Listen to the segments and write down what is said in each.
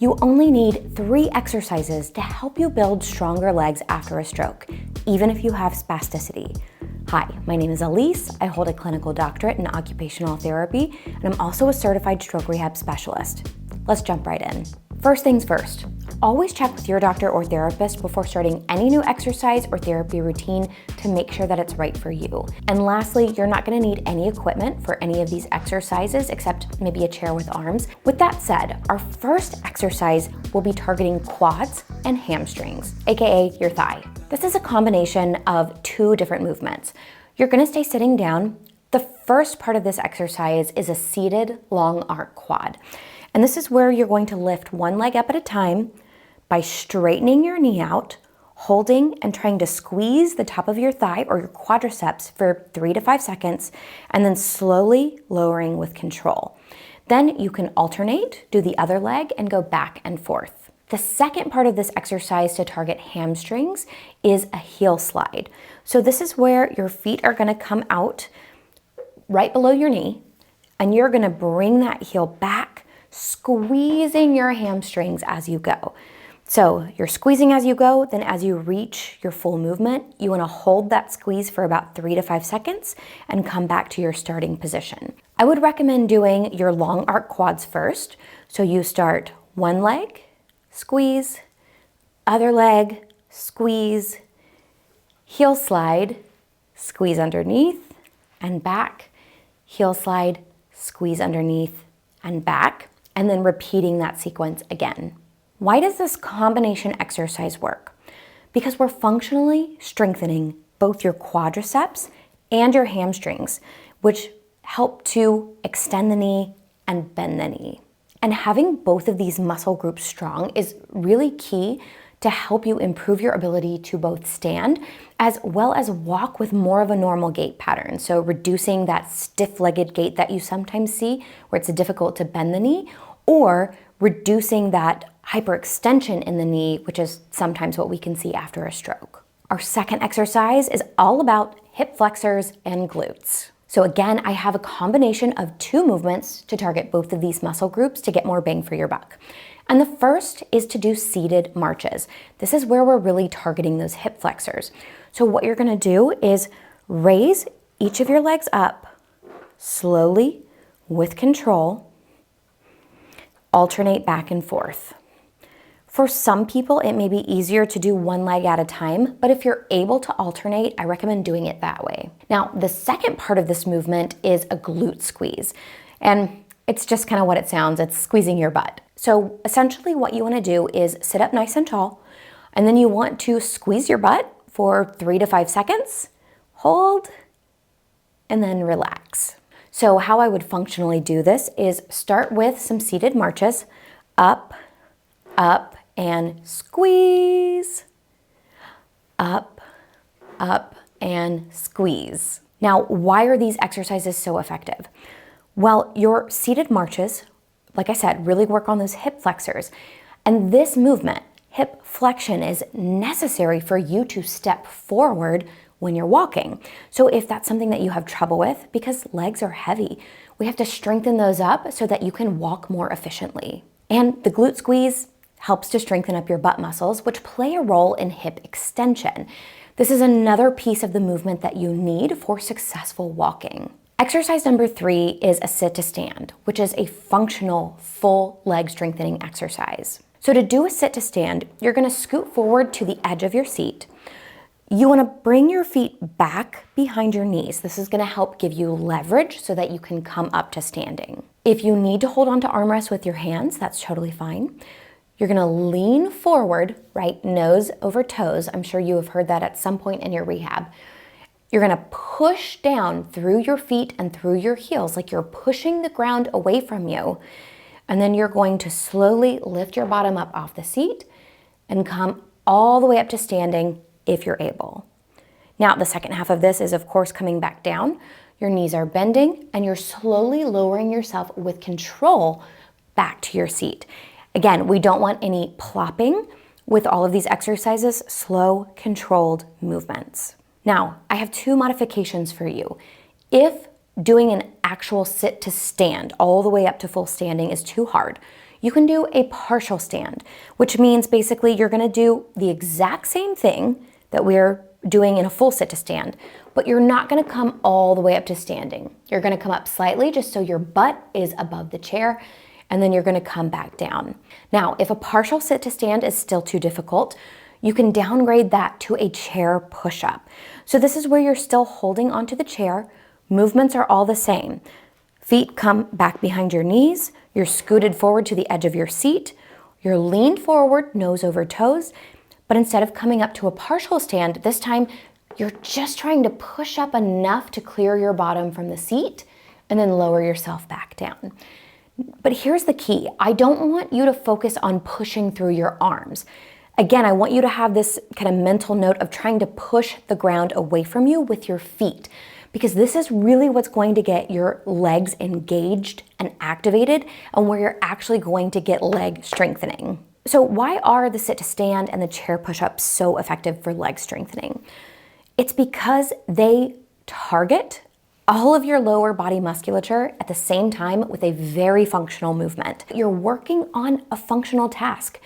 You only need 3 exercises to help you build stronger legs after a stroke, even if you have spasticity. Hi, my name is Elise. I hold a clinical doctorate in occupational therapy, and I'm also a certified stroke rehab specialist. Let's jump right in. First things first, always check with your doctor or therapist before starting any new exercise or therapy routine to make sure that it's right for you. And lastly, you're not gonna need any equipment for any of these exercises except maybe a chair with arms. With that said, our first exercise will be targeting quads and hamstrings, AKA your thigh. This is a combination of 2 different movements. You're gonna stay sitting down. The first part of this exercise is a seated long arc quad. And this is where you're going to lift one leg up at a time by straightening your knee out, holding and trying to squeeze the top of your thigh or your quadriceps for 3 to 5 seconds, and then slowly lowering with control. Then you can alternate, do the other leg, and go back and forth. The second part of this exercise to target hamstrings is a heel slide. So this is where your feet are gonna come out right below your knee, and you're gonna bring that heel back, squeezing your hamstrings as you go. So you're squeezing as you go, then as you reach your full movement, you wanna hold that squeeze for about 3 to 5 seconds and come back to your starting position. I would recommend doing your long arc quads first. So you start one leg, squeeze, other leg, squeeze, heel slide, squeeze underneath and back, heel slide, squeeze underneath and back, and then repeating that sequence again. Why does this combination exercise work? Because we're functionally strengthening both your quadriceps and your hamstrings, which help to extend the knee and bend the knee. And having both of these muscle groups strong is really key to help you improve your ability to both stand as well as walk with more of a normal gait pattern. So reducing that stiff-legged gait that you sometimes see where it's difficult to bend the knee, or reducing that hyperextension in the knee, which is sometimes what we can see after a stroke. Our second exercise is all about hip flexors and glutes. So again, I have a combination of 2 movements to target both of these muscle groups to get more bang for your buck. And the first is to do seated marches. This is where we're really targeting those hip flexors. So what you're gonna do is raise each of your legs up slowly with control, alternate back and forth. For some people, it may be easier to do one leg at a time, but if you're able to alternate, I recommend doing it that way. Now, the second part of this movement is a glute squeeze. And it's just kind of what it sounds, it's squeezing your butt. So essentially what you wanna do is sit up nice and tall, and then you want to squeeze your butt for 3 to 5 seconds, hold, and then relax. So how I would functionally do this is start with some seated marches, up, up, and squeeze, up, up, and squeeze. Now, why are these exercises so effective? Well, your seated marches, like I said, really work on those hip flexors. And this movement, hip flexion, is necessary for you to step forward when you're walking. So if that's something that you have trouble with, because legs are heavy, we have to strengthen those up so that you can walk more efficiently. And the glute squeeze helps to strengthen up your butt muscles, which play a role in hip extension. This is another piece of the movement that you need for successful walking. Exercise number 3 is a sit to stand, which is a functional full leg strengthening exercise. So to do a sit to stand, you're gonna scoot forward to the edge of your seat. You wanna bring your feet back behind your knees. This is gonna help give you leverage so that you can come up to standing. If you need to hold onto armrests with your hands, that's totally fine. You're gonna lean forward, right, nose over toes. I'm sure you have heard that at some point in your rehab. You're gonna push down through your feet and through your heels, like you're pushing the ground away from you. And then you're going to slowly lift your bottom up off the seat and come all the way up to standing if you're able. Now, the second half of this is, of course, coming back down. Your knees are bending and you're slowly lowering yourself with control back to your seat. Again, we don't want any plopping with all of these exercises, slow, controlled movements. Now, I have 2 modifications for you. If doing an actual sit to stand all the way up to full standing is too hard, you can do a partial stand, which means basically you're gonna do the exact same thing that we're doing in a full sit to stand, but you're not gonna come all the way up to standing. You're gonna come up slightly just so your butt is above the chair, and then you're gonna come back down. Now, if a partial sit to stand is still too difficult, you can downgrade that to a chair push-up. So this is where you're still holding onto the chair. Movements are all the same. Feet come back behind your knees, you're scooted forward to the edge of your seat, you're leaned forward, nose over toes, but instead of coming up to a partial stand, this time you're just trying to push up enough to clear your bottom from the seat and then lower yourself back down. But here's the key. I don't want you to focus on pushing through your arms. Again, I want you to have this kind of mental note of trying to push the ground away from you with your feet, because this is really what's going to get your legs engaged and activated and where you're actually going to get leg strengthening. So why are the sit to stand and the chair push-ups so effective for leg strengthening? It's because they target all of your lower body musculature at the same time with a very functional movement. You're working on a functional task.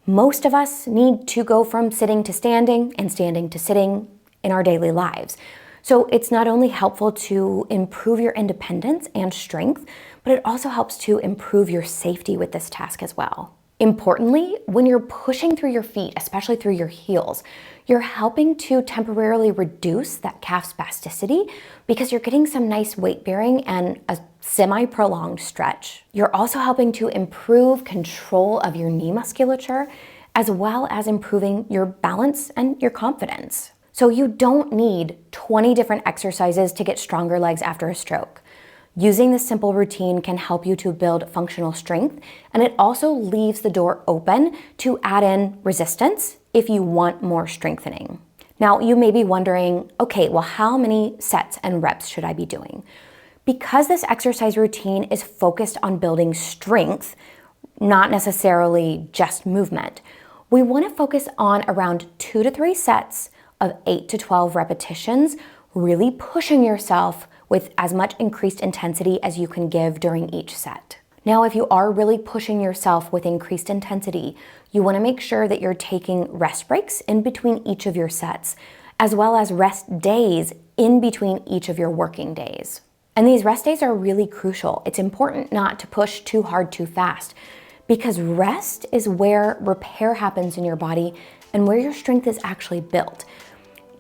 Most of us need to go from sitting to standing and standing to sitting in our daily lives. So it's not only helpful to improve your independence and strength, but it also helps to improve your safety with this task as well. Importantly, when you're pushing through your feet, especially through your heels, you're helping to temporarily reduce that calf spasticity because you're getting some nice weight bearing and a semi-prolonged stretch. You're also helping to improve control of your knee musculature, as well as improving your balance and your confidence. So you don't need 20 different exercises to get stronger legs after a stroke. Using this simple routine can help you to build functional strength, and it also leaves the door open to add in resistance if you want more strengthening. Now, you may be wondering, okay, well, how many sets and reps should I be doing? Because this exercise routine is focused on building strength, not necessarily just movement, we want to focus on around 2 to 3 sets of 8 to 12 repetitions, really pushing yourself with as much increased intensity as you can give during each set. Now, if you are really pushing yourself with increased intensity, you want to make sure that you're taking rest breaks in between each of your sets, as well as rest days in between each of your working days. And these rest days are really crucial. It's important not to push too hard too fast, because rest is where repair happens in your body and where your strength is actually built.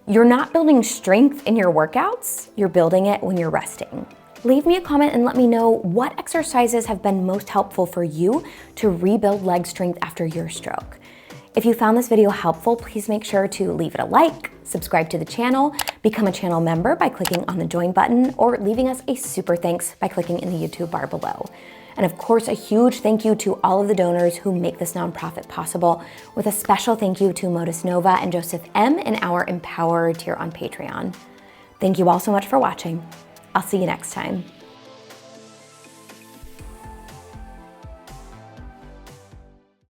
You're not building strength in your workouts, you're building it when you're resting. Leave me a comment and let me know what exercises have been most helpful for you to rebuild leg strength after your stroke. If you found this video helpful, please make sure to leave it a like, subscribe to the channel, become a channel member by clicking on the join button, or leaving us a super thanks by clicking in the YouTube bar below. And of course, a huge thank you to all of the donors who make this nonprofit possible, with a special thank you to Modus Nova and Joseph M. in our Empower tier on Patreon. Thank you all so much for watching. I'll see you next time.